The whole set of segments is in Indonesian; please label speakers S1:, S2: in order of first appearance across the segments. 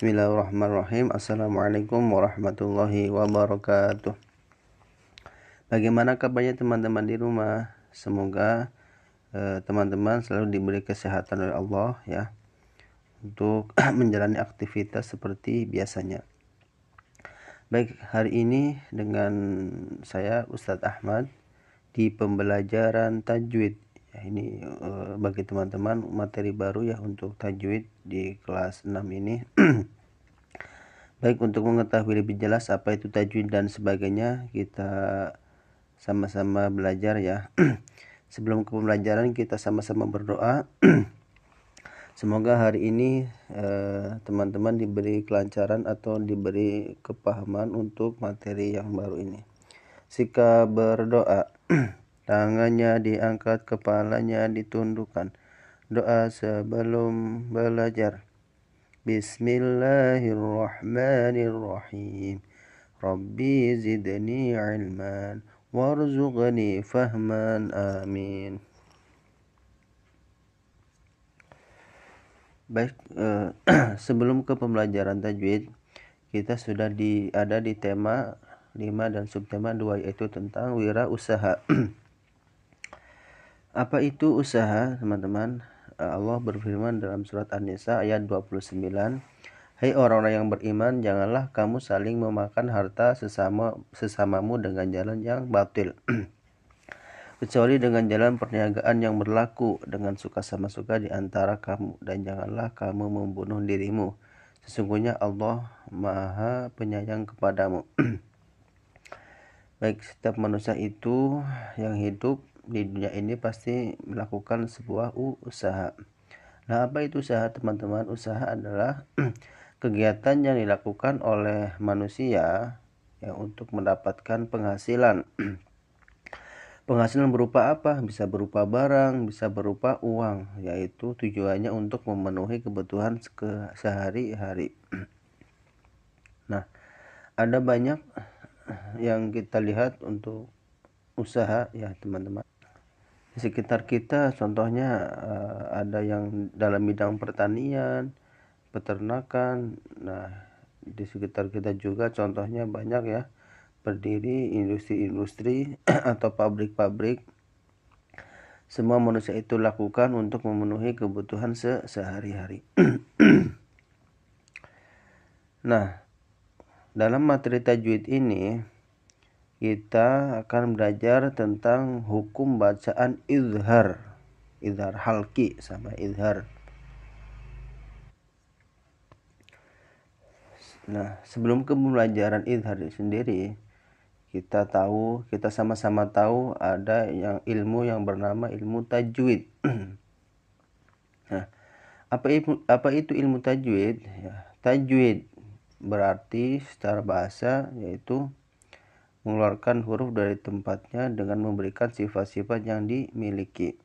S1: Bismillahirrahmanirrahim. Assalamualaikum warahmatullahi wabarakatuh. Bagaimana kabarnya teman-teman di rumah? Semoga teman-teman selalu diberi kesehatan oleh Allah ya, untuk menjalani aktivitas seperti biasanya. Baik, hari ini dengan saya Ustadz Ahmad di pembelajaran tajwid. Ya, ini bagi teman-teman materi baru ya untuk tajwid di kelas 6 ini. Baik, untuk mengetahui lebih jelas apa itu tajwid dan sebagainya, kita sama-sama belajar ya. Sebelum ke pembelajaran kita sama-sama berdoa. Semoga hari ini teman-teman diberi kelancaran atau diberi kepahaman untuk materi yang baru ini. Sikap berdoa. Tangannya diangkat, kepalanya ditundukkan. Doa sebelum belajar. Bismillahirrahmanirrahim. Rabbi zidni ilman warzuqni fahman. Amin. Baik, sebelum ke pembelajaran tajwid, kita sudah ada di tema 5 dan subtema 2, yaitu tentang wirausaha. Apa itu usaha, teman-teman? Allah berfirman dalam surat An-Nisa ayat 29, "Hai orang-orang yang beriman, janganlah kamu saling memakan harta sesamamu dengan jalan yang batil, kecuali dengan jalan perniagaan yang berlaku dengan suka sama suka di antara kamu, dan janganlah kamu membunuh dirimu. Sesungguhnya Allah Maha Penyayang kepadamu." Baik, setiap manusia itu yang hidup di dunia ini pasti melakukan sebuah usaha. Nah, apa itu usaha, teman-teman? Usaha adalah kegiatan yang dilakukan oleh manusia ya untuk mendapatkan penghasilan. Penghasilan berupa apa? Bisa berupa barang, bisa berupa uang, yaitu tujuannya untuk memenuhi kebutuhan sehari-hari. Nah, ada banyak yang kita lihat untuk usaha ya, teman-teman. Di sekitar kita contohnya ada yang dalam bidang pertanian, peternakan. Nah, di sekitar kita juga contohnya banyak ya, berdiri industri-industri atau pabrik-pabrik. Semua manusia itu lakukan untuk memenuhi kebutuhan sehari-hari. Nah, dalam materi tajwid ini kita akan belajar tentang hukum bacaan izhar halki sama izhar. Nah, sebelum ke pembelajaran izhar sendiri, kita sama-sama tahu ada ilmu yang bernama ilmu tajwid. Nah, apa itu ilmu tajwid? Ya, tajwid berarti secara bahasa yaitu mengeluarkan huruf dari tempatnya dengan memberikan sifat-sifat yang dimiliki.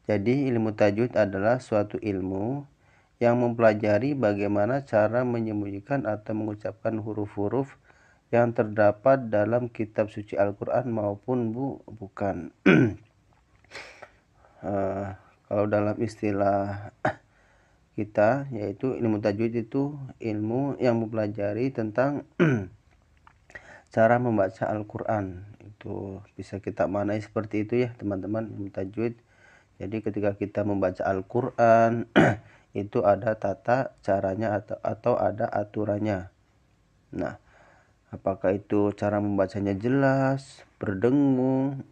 S1: Jadi ilmu tajwid adalah suatu ilmu yang mempelajari bagaimana cara menyembunyikan atau mengucapkan huruf-huruf yang terdapat dalam kitab suci Al-Quran maupun bukan. Kalau dalam istilah kita, yaitu ilmu tajwid itu ilmu yang mempelajari tentang cara membaca Al-Quran. Itu bisa kita maknai seperti itu ya, teman-teman, ilmu tajwid. Jadi ketika kita membaca Al-Quran itu ada tata caranya atau ada aturannya. Nah, apakah itu cara membacanya jelas, berdengung,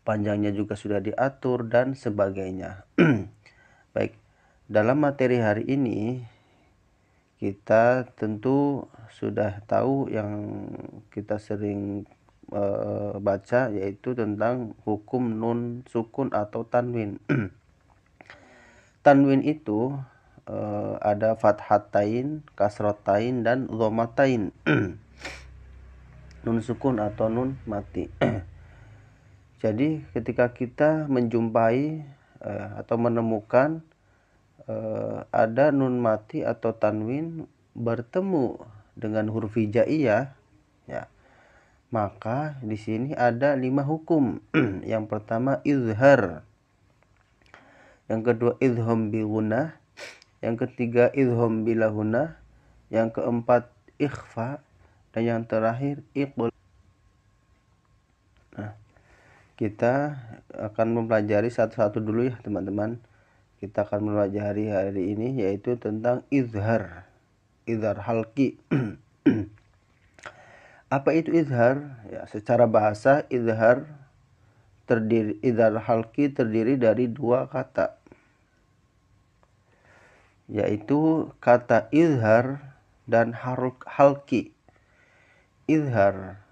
S1: panjangnya juga sudah diatur dan sebagainya. Baik, dalam materi hari ini kita tentu sudah tahu yang kita sering baca, yaitu tentang hukum nun sukun atau tanwin. Tanwin itu ada fathatain, kasrotain, dan dhammatain. Nun sukun atau nun mati. Jadi ketika kita menjumpai atau menemukan ada nun mati atau tanwin bertemu dengan huruf hijaiyah, ya, maka di sini ada 5 hukum. Yang pertama izhar, yang kedua idgham bi gunnah, yang ketiga idgham bilahuna, yang keempat ikhfa, dan yang terakhir iqlab. Nah, kita akan mempelajari satu-satu dulu ya teman-teman. Kita akan mempelajari hari ini yaitu tentang izhar halqi. Apa itu izhar? Ya, secara bahasa izhar halqi terdiri dari dua kata, yaitu kata izhar dan halqi. Izhar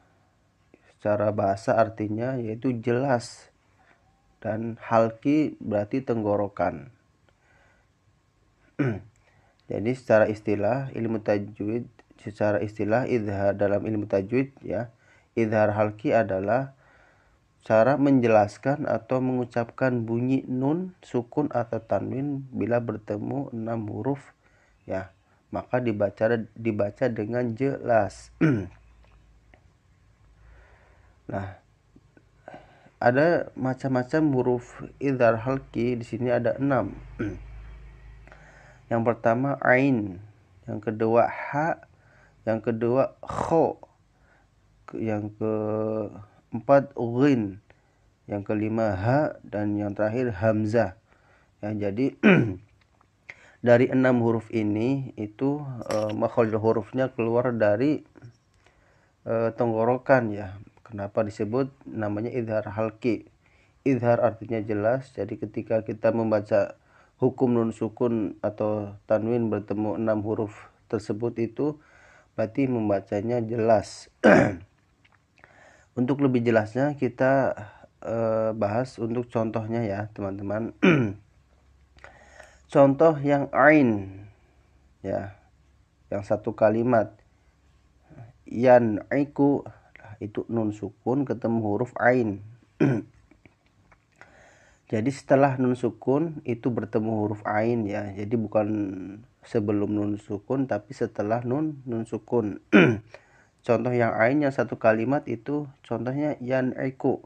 S1: secara bahasa artinya yaitu jelas, dan halqi berarti tenggorokan. Jadi secara istilah ilmu tajwid, izhar dalam ilmu tajwid ya, izhar halqi adalah cara menjelaskan atau mengucapkan bunyi nun, sukun atau tanwin bila bertemu 6 huruf ya, maka dibaca dengan jelas. Nah, ada macam-macam huruf izhar halqi, di sini ada 6. Yang pertama ain, yang kedua ha, yang kedua kho, yang keempat ghin, yang kelima ha, dan yang terakhir hamzah. Ya, jadi dari 6 huruf ini itu makhraj hurufnya keluar dari tenggorokan ya. Kenapa disebut namanya izhar halqi? Izhar artinya jelas. Jadi ketika kita membaca hukum nun sukun atau tanwin bertemu 6 huruf tersebut itu berarti membacanya jelas. Untuk lebih jelasnya kita bahas untuk contohnya ya teman-teman. Contoh yang ain ya, yang satu kalimat yan'iku, itu nun sukun ketemu huruf ain. Jadi setelah nun sukun itu bertemu huruf ain ya. Jadi bukan sebelum nun sukun tapi setelah nun sukun. Contoh yang ain yang satu kalimat itu contohnya yan'iku.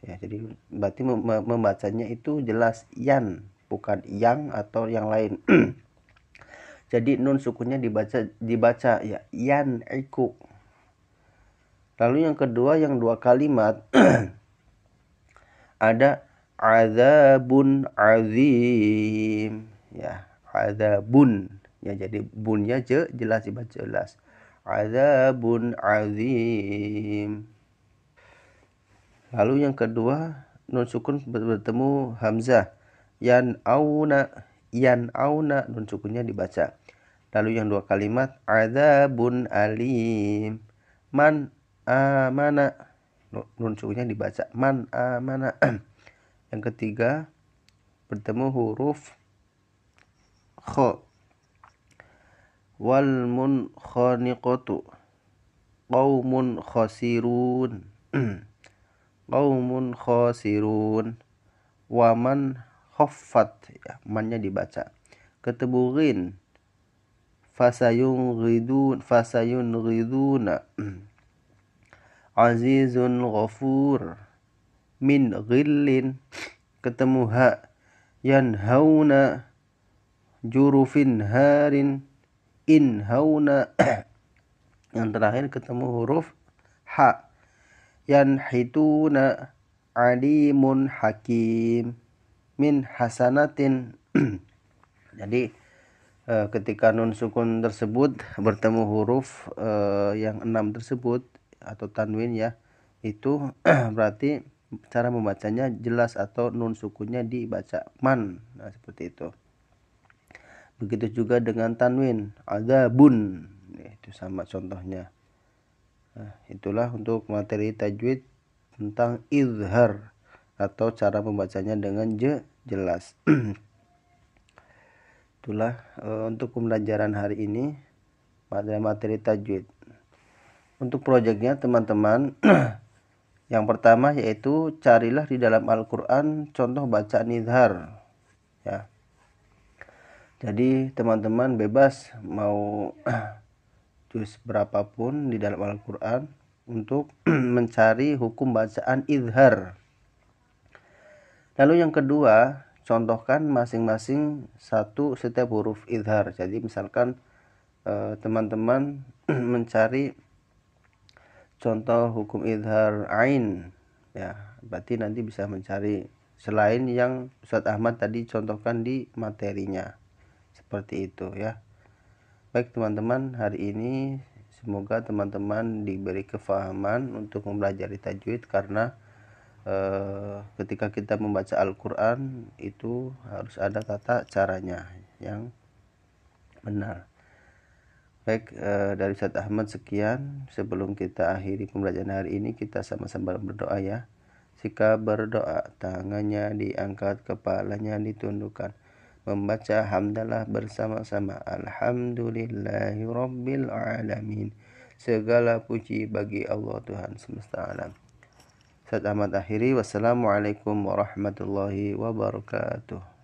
S1: Ya, jadi berarti membacanya itu jelas yan, bukan yang atau yang lain. Jadi nun sukunnya dibaca ya yan'iku. Lalu yang kedua yang dua kalimat ada azabun azim ya, azabun ya, jadi bunnya jelas dibaca jelas, azabun azim. Lalu yang kedua nun sukun bertemu hamzah yan'auna, nun sukunnya dibaca. Lalu yang dua kalimat azabun alim, man amana, nun sukunnya dibaca man amana. Yang ketiga bertemu huruf kho, wal munkhaniqatu qaumun khasirun, qaumun khasirun, waman khaffat ya, mannya dibaca. Ketemu ghin fasayunghiduna, azizun ghafur, min ghillin. Ketemu ha yanhauna, jurufin harin, inhauna. Yang terakhir ketemu huruf ha yanhituna, alimun hakim, min hasanatin. Jadi ketika nun sukun tersebut bertemu huruf yang 6 tersebut atau tanwin ya, itu berarti cara membacanya jelas atau nun sukunnya dibaca man. Nah, seperti itu. Begitu juga dengan tanwin azabun, itu sama contohnya. Nah, itulah untuk materi tajwid tentang izhar atau cara membacanya dengan jelas. Itulah untuk pembelajaran hari ini materi tajwid. Untuk proyeknya teman-teman, yang pertama yaitu carilah di dalam Al-Quran contoh bacaan izhar ya. Jadi teman-teman bebas mau juz berapapun di dalam Al-Quran untuk mencari hukum bacaan izhar. Lalu yang kedua, contohkan masing-masing setiap huruf idhar. Jadi misalkan teman-teman mencari contoh hukum idhar ain, ya berarti nanti bisa mencari selain yang Ustadz Ahmad tadi contohkan di materinya, seperti itu ya. Baik teman-teman, hari ini semoga teman-teman diberi kefahaman untuk mempelajari tajwid, karena ketika kita membaca Al-Quran itu harus ada tata caranya yang benar. Baik, dari Ustadz Ahmad sekian. Sebelum kita akhiri pembelajaran hari ini, kita sama-sama berdoa ya. Jika berdoa, tangannya diangkat, kepalanya ditundukkan. Membaca hamdalah bersama-sama. Alhamdulillahirabbil alamin. Segala puji bagi Allah Tuhan semesta alam. Ustadz Ahmad akhiri. Wassalamualaikum warahmatullahi wabarakatuh.